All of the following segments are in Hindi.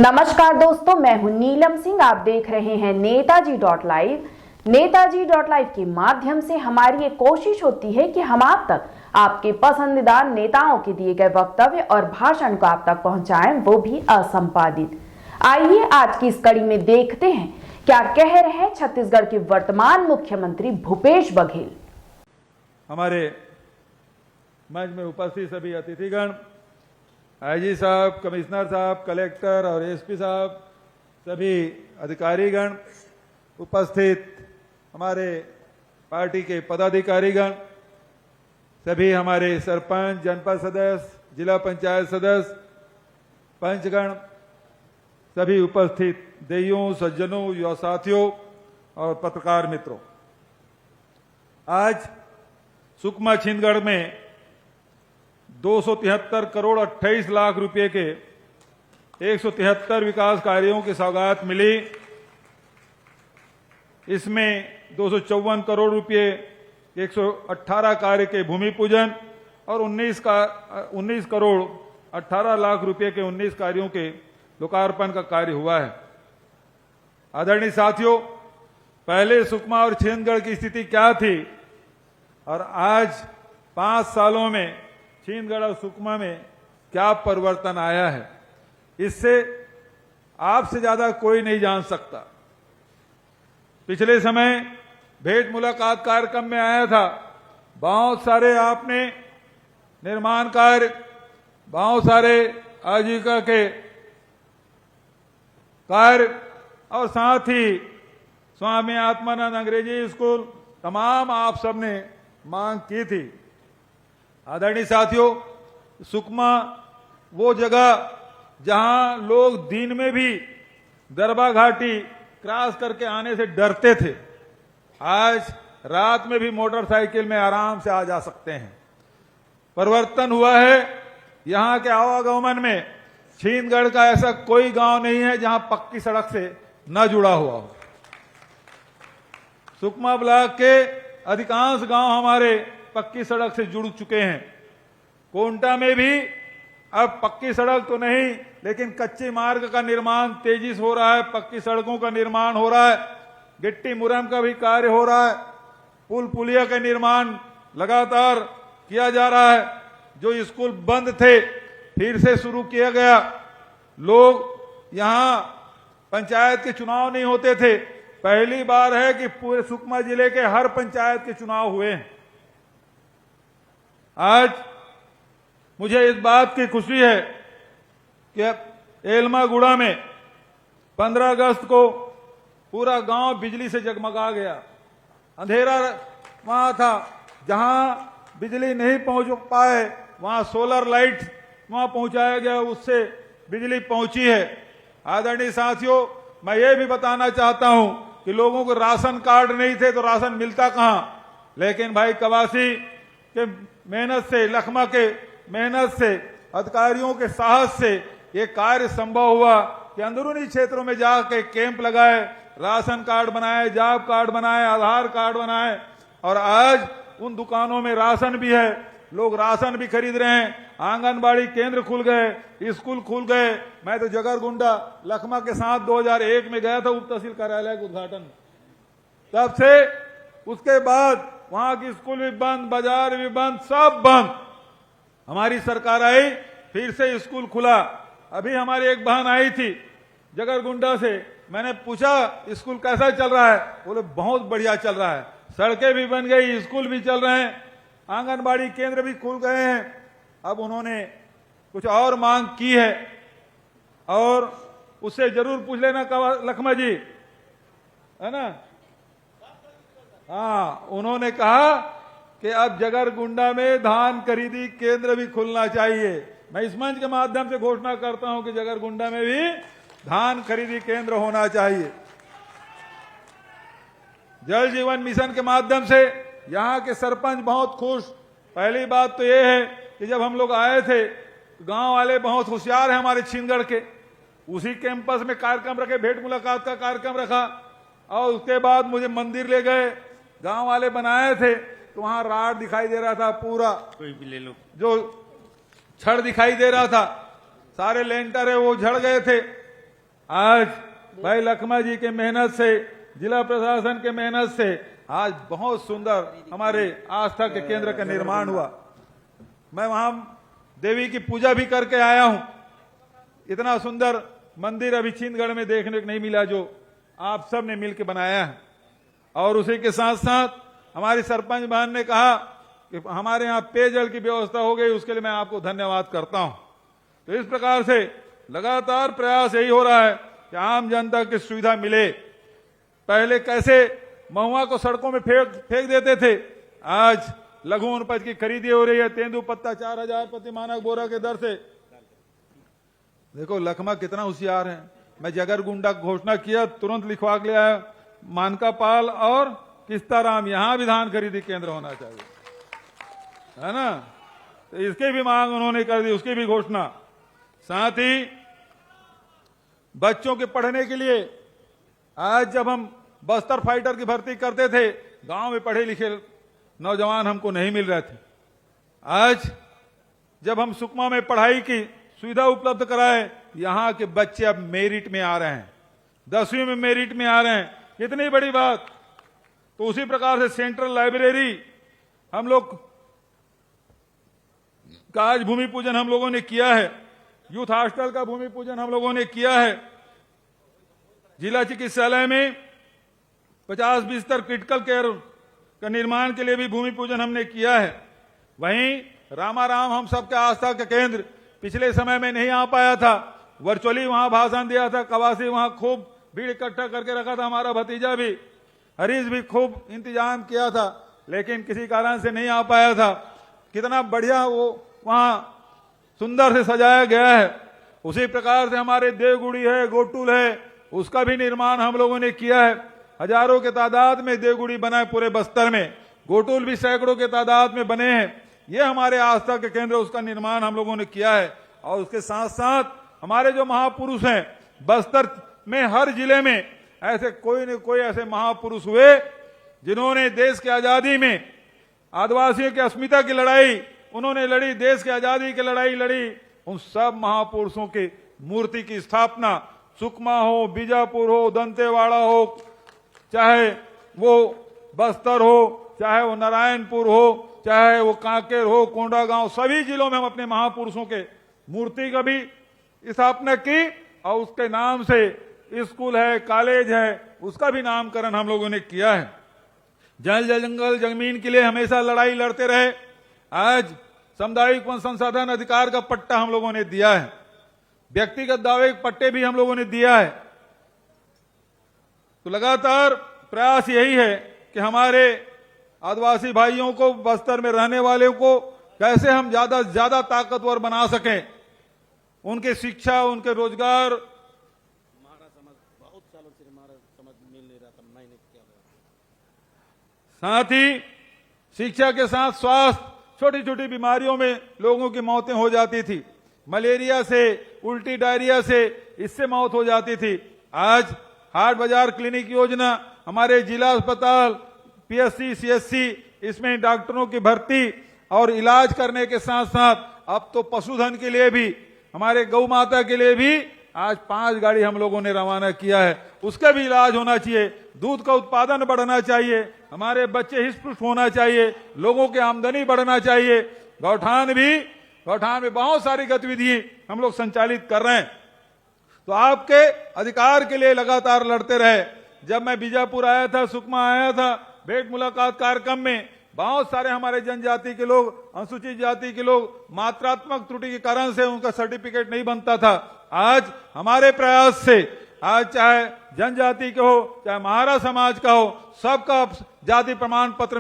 नमस्कार दोस्तों, मैं हूं नीलम सिंह। आप देख रहे हैं नेताजी.लाइव। नेताजी.लाइव के माध्यम से हमारी एक कोशिश होती है कि हम आप तक आपके पसंदीदा नेताओं के दिए गए वक्तव्य और भाषण को आप तक पहुंचाएं, वो भी असंपादित। आइए आज की इस कड़ी में देखते हैं क्या कह रहे हैं छत्तीसगढ़ के वर्तमान मुख्यमंत्री भूपेश बघेल। हमारे मंच में उपस्थित सभी अतिथिगण, आईजी साहब, कमिश्नर साहब, कलेक्टर और एसपी साहब, सभी अधिकारीगण, उपस्थित हमारे पार्टी के पदाधिकारीगण, सभी हमारे सरपंच, जनपद सदस्य, जिला पंचायत सदस्य, पंचगण, सभी उपस्थित देइयों, सज्जनों, युवा साथियों और पत्रकार मित्रों, आज सुकमा छिंदगढ़ में 273 करोड़ 28 लाख रुपए के 173 विकास कार्यों की सौगात मिली। इसमें 254 करोड़ रुपए 118 कार्य के भूमि पूजन और 19 करोड़ 18 लाख रुपए के 19 कार्यों के लोकार्पण का कार्य हुआ है। आदरणीय साथियों, पहले सुकमा और छिंदगढ़ की स्थिति क्या थी और आज 5 सालों में छिंदगढ़ और सुकमा में क्या परिवर्तन आया है, इससे आपसे ज्यादा कोई नहीं जान सकता। पिछले समय भेंट मुलाकात कार्यक्रम में आया था, बहुत सारे आपने निर्माण कार्य, बहुत सारे आजीविका के कार्य और साथ ही स्वामी आत्मानंद अंग्रेजी स्कूल, तमाम आप सबने मांग की थी। आदरणीय साथियों, सुकमा वो जगह जहां लोग दिन में भी दरबा घाटी क्रॉस करके आने से डरते थे, आज रात में भी मोटरसाइकिल में आराम से आ जा सकते हैं। परिवर्तन हुआ है यहां के आवागमन में। छिंदगढ़ का ऐसा कोई गांव नहीं है जहां पक्की सड़क से न जुड़ा हुआ हो। सुकमा ब्लॉक के अधिकांश गांव हमारे पक्की सड़क से जुड़ चुके हैं। कोंटा में भी अब पक्की सड़क तो नहीं, लेकिन कच्चे मार्ग का निर्माण तेजी से हो रहा है, पक्की सड़कों का निर्माण हो रहा है, गिट्टी मुरम का भी कार्य हो रहा है, पुल पुलिया का निर्माण लगातार किया जा रहा है। जो स्कूल बंद थे फिर से शुरू किया गया। लोग यहां पंचायत के चुनाव नहीं होते थे, पहली बार है कि पूरे सुकमा जिले के हर पंचायत के चुनाव हुए हैं। आज मुझे इस बात की खुशी है कि एलमागुड़ा में 15 अगस्त को पूरा गांव बिजली से जगमगा गया। अंधेरा वहां था, जहां बिजली नहीं पहुंच पाए वहां सोलर लाइट वहां पहुंचाया गया, उससे बिजली पहुंची है। आदरणीय साथियों, मैं ये भी बताना चाहता हूं कि लोगों को राशन कार्ड नहीं थे तो राशन मिलता कहां, लेकिन भाई कवासी के मेहनत से, लखमा के मेहनत से, अधिकारियों के साहस से ये कार्य संभव हुआ कि अंदरूनी क्षेत्रों में जाके कैंप लगाए, राशन कार्ड बनाए, जॉब कार्ड बनाए, आधार कार्ड बनाए और आज उन दुकानों में राशन भी है, लोग राशन भी खरीद रहे हैं। आंगनबाड़ी केंद्र खुल गए, स्कूल खुल गए। मैं तो जगरगुंडा लखमा के साथ 2001 में गया था उप तहसील कार्यालय के उद्घाटन, तब से उसके बाद वहां की स्कूल भी बंद, बाजार भी बंद, सब बंद। हमारी सरकार आई, फिर से स्कूल खुला। अभी हमारी एक बहन आई थी जगरगुंडा से, मैंने पूछा स्कूल कैसा चल रहा है, बोले बहुत बढ़िया चल रहा है, सड़कें भी बन गई, स्कूल भी चल रहे हैं, आंगनबाड़ी केंद्र भी खुल गए हैं। अब उन्होंने कुछ और मांग की है और उससे जरूर पूछ लेना लखमा जी, है ना। हाँ, उन्होंने कहा कि अब जगरगुंडा में धान खरीदी केंद्र भी खुलना चाहिए। मैं इस मंच के माध्यम से घोषणा करता हूं कि जगरगुंडा में भी धान खरीदी केंद्र होना चाहिए। जल जीवन मिशन के माध्यम से यहां के सरपंच बहुत खुश। पहली बात तो यह है कि जब हम लोग आए थे तो गांव वाले बहुत होशियार हैं हमारे छिंदगढ़ के, उसी कैंपस में कार्यक्रम रखे, भेंट मुलाकात का कार्यक्रम रखा और उसके बाद मुझे मंदिर ले गए। गांव वाले बनाए थे तो वहां राड दिखाई दे रहा था, पूरा कोई भी ले लो, जो छड़ दिखाई दे रहा था, सारे लेंटर है वो झड़ गए थे। आज भाई लखमा जी के मेहनत से, जिला प्रशासन के मेहनत से आज बहुत सुंदर हमारे आस्था के केंद्र का निर्माण हुआ। मैं वहां देवी की पूजा भी करके आया हूं। इतना सुंदर मंदिर अभी छिंदगढ़ में देखने को नहीं मिला जो आप सब ने मिलकर बनाया है। और उसी के साथ साथ हमारी सरपंच बहन ने कहा कि हमारे यहाँ पेयजल की व्यवस्था हो गई, उसके लिए मैं आपको धन्यवाद करता हूं। तो इस प्रकार से लगातार प्रयास यही हो रहा है कि आम जनता की सुविधा मिले। पहले कैसे महुआ को सड़कों में फेंक देते थे, आज लघु उपज की खरीदी हो रही है। तेंदुपत्ता 4000 प्रति मानक बोरा के दर से। देखो लखमा कितना होशियार है। मैं जगरगुंडा घोषणा किया, तुरंत लिखवा के ले आया मानकापाल और किस्ताराम, यहां भी धान खरीदी केंद्र होना चाहिए, है ना। तो इसकी भी मांग उन्होंने कर दी, उसकी भी घोषणा। साथ ही बच्चों के पढ़ने के लिए आज जब हम बस्तर फाइटर की भर्ती करते थे, गांव में पढ़े लिखे नौजवान हमको नहीं मिल रहे थे। आज जब हम सुकमा में पढ़ाई की सुविधा उपलब्ध कराए, यहां के बच्चे अब मेरिट में आ रहे हैं, 10वीं में मेरिट में आ रहे हैं। कितनी बड़ी बात। तो उसी प्रकार से सेंट्रल लाइब्रेरी हम लोग का आज भूमि पूजन हम लोगों ने किया है। यूथ हॉस्टल का भूमि पूजन हम लोगों ने किया है। जिला चिकित्सालय में 50 बिस्तर क्रिटिकल केयर का निर्माण के लिए भी भूमि पूजन हमने किया है। वहीं रामाराम हम सबके आस्था का केंद्र पिछले समय में नहीं आ पाया था, वर्चुअली वहां भाषण दिया था। कवासी वहां खूब भीड़ इकट्ठा करके रखा था। हमारा भतीजा भी हरीश भी खूब इंतजाम किया था, लेकिन किसी कारण से नहीं आ पाया था। कितना बढ़िया वो वहां सुंदर से सजाया गया है। उसी प्रकार से हमारे देवगुड़ी है, गोटुल है, उसका भी निर्माण हम लोगों ने किया है। हजारों के तादाद में देवगुड़ी बना है पूरे बस्तर में, गोटुल भी सैकड़ों के तादाद में बने हैं। ये हमारे आस्था के केंद्र, उसका निर्माण हम लोगों ने किया है। और उसके साथ साथ हमारे जो महापुरुष हैं, बस्तर में हर जिले में ऐसे कोई न कोई ऐसे महापुरुष हुए जिन्होंने देश की आजादी में आदिवासियों की अस्मिता की लड़ाई उन्होंने लड़ी, देश की आजादी की लड़ाई लड़ी। उन सब महापुरुषों की मूर्ति की स्थापना सुकमा हो, बीजापुर हो, दंतेवाड़ा हो, चाहे वो बस्तर हो, चाहे वो नारायणपुर हो, चाहे वो कांकेर हो, कोंडागांव, सभी जिलों में हम अपने महापुरुषों के मूर्ति का भी स्थापना की। और उसके नाम से स्कूल है, कॉलेज है, उसका भी नामकरण हम लोगों ने किया है। जल जंगल जमीन के लिए हमेशा लड़ाई लड़ते रहे। आज सामुदायिक वन संसाधन अधिकार का पट्टा हम लोगों ने दिया है। व्यक्तिगत दावे के पट्टे भी हम लोगों ने दिया है। तो लगातार प्रयास यही है कि हमारे आदिवासी भाइयों को, बस्तर में रहने वाले को कैसे हम ज्यादा से ज्यादा ताकतवर बना सकें। उनके शिक्षा, उनके रोजगार। हमारा समझ बहुत सालों से हमारा समझ मिल नहीं रहा था, मैंने क्या साथ ही शिक्षा के साथ स्वास्थ्य, छोटी छोटी बीमारियों में लोगों की मौतें हो जाती थी। मलेरिया से, उल्टी, डायरिया से, इससे मौत हो जाती थी। आज हाट बाजार क्लिनिक योजना, हमारे जिला अस्पताल, पीएससी, सीएससी, इसमें डॉक्टरों की भर्ती और इलाज करने के साथ साथ अब तो पशुधन के लिए भी, हमारे गौ माता के लिए भी आज 5 गाड़ी हम लोगों ने रवाना किया है। उसका भी इलाज होना चाहिए, दूध का उत्पादन बढ़ना चाहिए, हमारे बच्चे हिष्ट-पुष्ट होना चाहिए, लोगों की आमदनी बढ़ना चाहिए। गौठान में बहुत सारी गतिविधि हम लोग संचालित कर रहे हैं। तो आपके अधिकार के लिए लगातार लड़ते रहे। जब मैं बीजापुर आया था, सुकमा आया था, भेंट मुलाकात कार्यक्रम में बहुत सारे हमारे जनजाति के लोग, अनुसूचित जाति के लोग, मात्रात्मक त्रुटि के कारण से उनका सर्टिफिकेट नहीं बनता था। आज हमारे प्रयास से आज चाहे जनजाति के हो, चाहे महारा समाज का हो, सबका जाति प्रमाण पत्र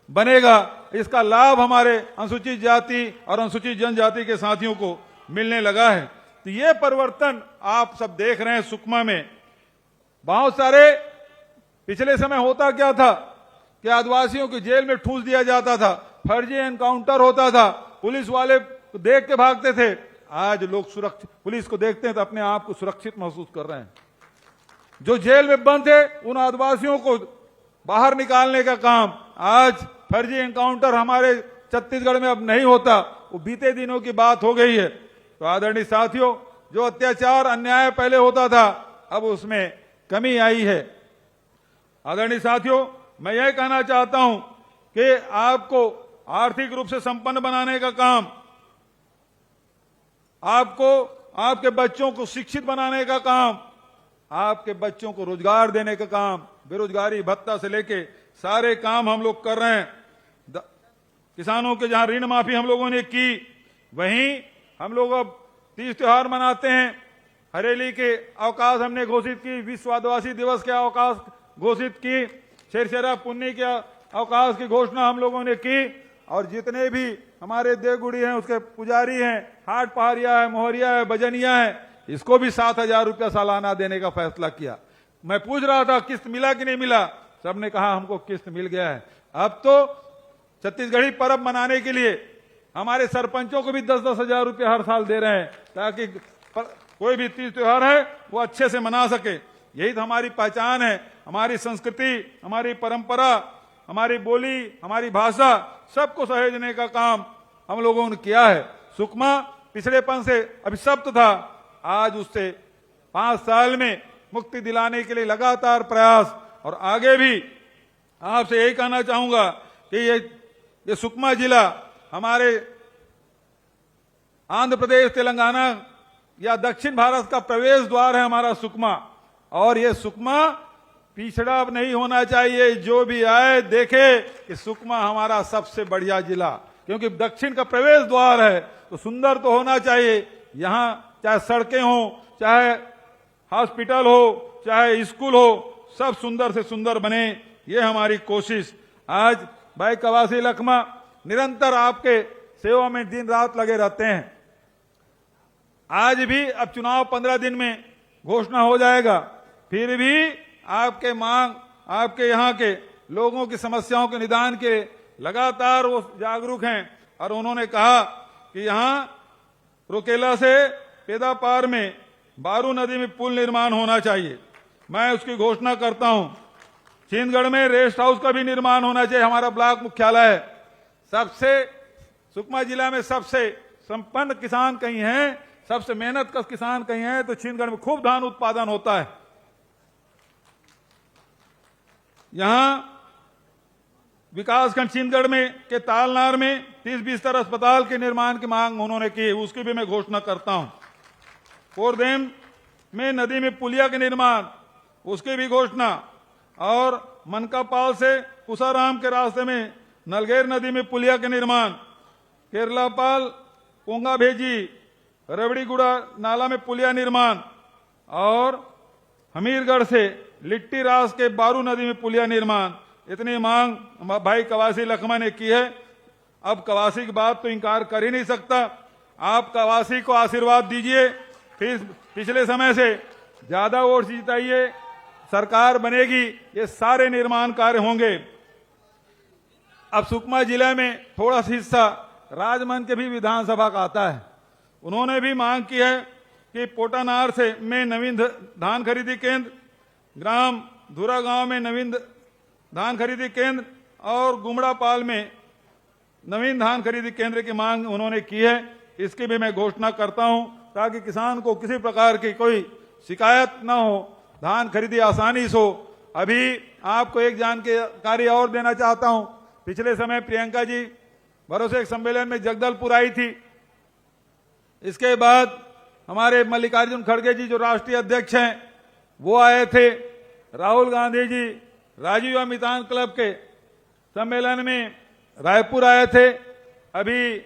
बनेगा। इसका लाभ हमारे अनुसूचित जाति और अनुसूचित जनजाति के साथियों को मिलने लगा है। तो ये परिवर्तन आप सब देख रहे हैं। सुकमा में बहुत सारे पिछले समय होता क्या था कि आदिवासियों को जेल में ठूस दिया जाता था, फर्जी एनकाउंटर होता था, पुलिस वाले देख के भागते थे। आज लोग सुरक्षित पुलिस को देखते हैं तो अपने आप को सुरक्षित महसूस कर रहे हैं। जो जेल में बंद थे उन आदिवासियों को बाहर निकालने का काम, आज फर्जी एनकाउंटर हमारे छत्तीसगढ़ में अब नहीं होता, वो बीते दिनों की बात हो गई है। तो आदरणीय साथियों, जो अत्याचार अन्याय पहले होता था अब उसमें कमी आई है। आदरणीय साथियों, मैं यह कहना चाहता हूं कि आपको आर्थिक रूप से संपन्न बनाने का काम, आपको आपके बच्चों को शिक्षित बनाने का काम, आपके बच्चों को रोजगार देने का काम, बेरोजगारी भत्ता से लेके सारे काम हम लोग कर रहे हैं। किसानों के जहां ऋण माफी हम लोगों ने की, वहीं हम लोग अब तीज त्योहार मनाते हैं। हरेली के अवकाश हमने घोषित की, विश्व आदिवासी दिवस के अवकाश घोषित की, शेरशेरा पुन्नी के अवकाश की घोषणा हम लोगों ने की, और जितने भी हमारे देवगुड़ी हैं, उसके पुजारी हैं, हाट पहाड़िया है, मोहरिया है, बजनिया है, इसको भी 7,000 रुपया सालाना देने का फैसला किया। मैं पूछ रहा था किस्त मिला कि नहीं मिला, सबने कहा हमको किस्त मिल गया है। अब तो छत्तीसगढ़ी पर्व मनाने के लिए हमारे सरपंचों को भी 10-10 हजार रुपया हर साल दे रहे हैं, ताकि कोई भी तीज त्योहार है वो अच्छे से मना सके। यही तो हमारी पहचान है, हमारी संस्कृति, हमारी परंपरा, हमारी बोली, हमारी भाषा, सबको सहेजने का काम हम लोगों ने किया है। सुकमा पिछड़ेपन से अभिशप्त था, आज उससे 5 साल में मुक्ति दिलाने के लिए लगातार प्रयास, और आगे भी आपसे यही कहना चाहूंगा कि ये सुकमा जिला हमारे आंध्र प्रदेश, तेलंगाना या दक्षिण भारत का प्रवेश द्वार है हमारा सुकमा, और ये सुकमा पिछड़ा नहीं होना चाहिए। जो भी आए देखे कि सुकमा हमारा सबसे बढ़िया जिला, क्योंकि दक्षिण का प्रवेश द्वार है, तो सुंदर तो होना चाहिए। यहाँ चाहे सड़कें हो, चाहे हॉस्पिटल हो, चाहे स्कूल हो, सब सुंदर से सुंदर बने, ये हमारी कोशिश। आज भाई कवासी लखमा निरंतर आपके सेवा में दिन रात लगे रहते हैं। आज भी अब चुनाव 15 दिन में घोषणा हो जाएगा, फिर भी आपके मांग, आपके यहाँ के लोगों की समस्याओं के निदान के लगातार वो जागरूक हैं, और उन्होंने कहा कि यहाँ रोकेला से पेदापार में बारू नदी में पुल निर्माण होना चाहिए। मैं उसकी घोषणा करता हूं। छिंदगढ़ में रेस्ट हाउस का भी निर्माण होना चाहिए, हमारा ब्लॉक मुख्यालय है। सबसे सुकमा जिला में सबसे संपन्न किसान कहीं हैं, सबसे मेहनत का किसान कहीं हैं, तो छिंदगढ़ में खूब धान उत्पादन होता है। यहां विकासखंड छिंदगढ़ में के तालनार में 30 बिस्तर अस्पताल के निर्माण की मांग उन्होंने की, उसकी भी मैं घोषणा करता हूं। कोरदेम में नदी में पुलिया के निर्माण, उसकी भी घोषणा, और मनकापाल से पुसाराम के रास्ते में नलगेर नदी में पुलिया के निर्माण, केरलापाल पोंगा भेजी रबड़ीगुड़ा नाला में पुलिया निर्माण, और हमीरगढ़ से लिट्टी रास के बारू नदी में पुलिया निर्माण। इतनी मांग भाई कवासी लखमा ने की है। अब कवासी की बात तो इनकार कर ही नहीं सकता। आप कवासी को आशीर्वाद दीजिए, फिर पिछले समय से ज्यादा वोट जिताइए, सरकार बनेगी, ये सारे निर्माण कार्य होंगे। अब सुकमा जिले में थोड़ा सा हिस्सा राजमंद के भी विधानसभा का आता है। उन्होंने भी मांग की है कि पोटानार से में नवीन धान खरीदी केंद्र, ग्राम धुरा गांव में नवीन धान खरीदी केंद्र, और गुमड़ापाल में नवीन धान खरीदी केंद्र की मांग उन्होंने की है। इसकी भी मैं घोषणा करता हूं, ताकि किसान को किसी प्रकार की कोई शिकायत न हो, धान खरीदी आसानी से हो। अभी आपको एक जानकारी और देना चाहता हूं। पिछले समय प्रियंका जी भरोसे एक सम्मेलन में जगदलपुर आई थी। इसके बाद हमारे मल्लिकार्जुन खड़गे जी जो राष्ट्रीय अध्यक्ष हैं वो आए थे। राहुल गांधी जी राजीव अमितान क्लब के सम्मेलन में रायपुर आए थे। अभी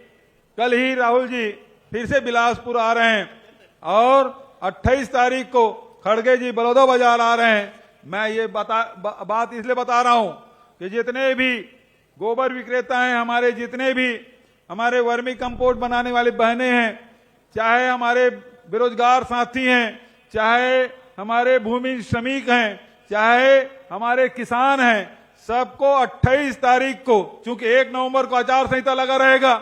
कल ही राहुल जी फिर से बिलासपुर आ रहे हैं, और 28 तारीख को खड़गे जी बलौदा बाजार आ रहे हैं। मैं ये बात इसलिए बता रहा हूं कि जितने भी गोबर विक्रेता हैं, हमारे जितने भी हमारे वर्मी कंपोस्ट बनाने वाले बहनें हैं, चाहे हमारे बेरोजगार साथी हैं, चाहे हमारे भूमि श्रमिक हैं, चाहे हमारे किसान हैं, सबको 28 तारीख को, चूंकि 1 नवंबर को आचार संहिता लगा रहेगा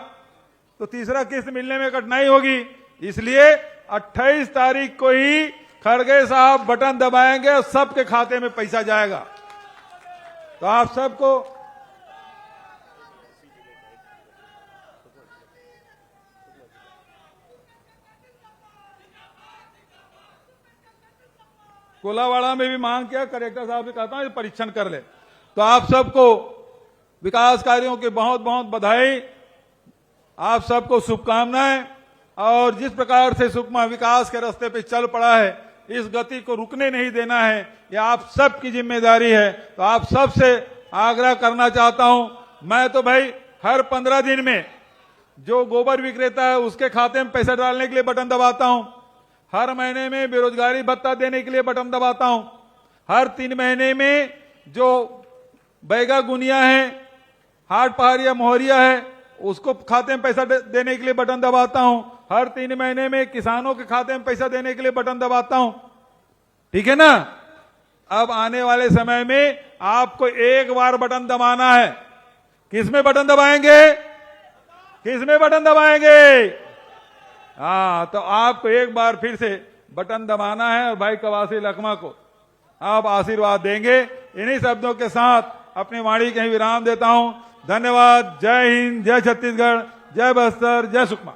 तो तीसरा किस्त मिलने में कठिनाई होगी, इसलिए 28 तारीख को ही खड़गे साहब बटन दबाएंगे और सबके खाते में पैसा जाएगा। तो आप सबको कोलावाड़ा में भी मांग किया, कलेक्टर साहब से कहता हूं ये परीक्षण कर ले। तो आप सबको विकास कार्यों की बहुत बहुत बधाई, आप सबको शुभकामनाएं। और जिस प्रकार से सुकमा विकास के रास्ते पे चल पड़ा है, इस गति को रुकने नहीं देना है, यह आप सबकी जिम्मेदारी है। तो आप सबसे आग्रह करना चाहता हूं, मैं तो भाई हर 15 दिन में जो गोबर विक्रेता है उसके खाते में पैसा डालने के लिए बटन दबाता हूं, हर महीने में बेरोजगारी भत्ता देने के लिए बटन दबाता हूं, हर 3 महीने में जो बैगा गुनिया है, हाट पहाड़िया मोहरिया है, उसको खाते में पैसा देने के लिए बटन दबाता हूं, हर 3 महीने में किसानों के खाते में पैसा देने के लिए बटन दबाता हूं। ठीक है ना? अब आने वाले समय में आपको एक बार बटन दबाना है। किसमें बटन दबाएंगे? किसमें बटन दबाएंगे? हाँ, तो आपको एक बार फिर से बटन दबाना है और भाई कवासी लखमा को आप आशीर्वाद देंगे। इन्हीं शब्दों के साथ अपनी वाणी के विराम देता हूं। धन्यवाद। जय हिंद, जय छत्तीसगढ़, जय बस्तर, जय सुकमा।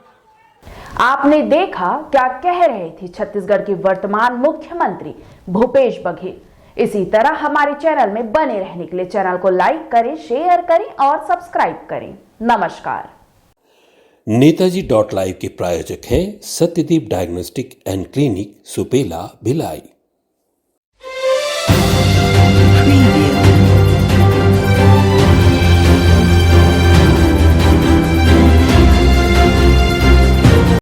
आपने देखा क्या कह रहे थे छत्तीसगढ़ के वर्तमान मुख्यमंत्री भूपेश बघेल। इसी तरह हमारे चैनल में बने रहने के लिए चैनल को लाइक करें, शेयर करें और सब्सक्राइब करें। नमस्कार। नेताजी.live के प्रायोजक हैं Satyadeep diagnostic and clinic, Supela, Bhilai.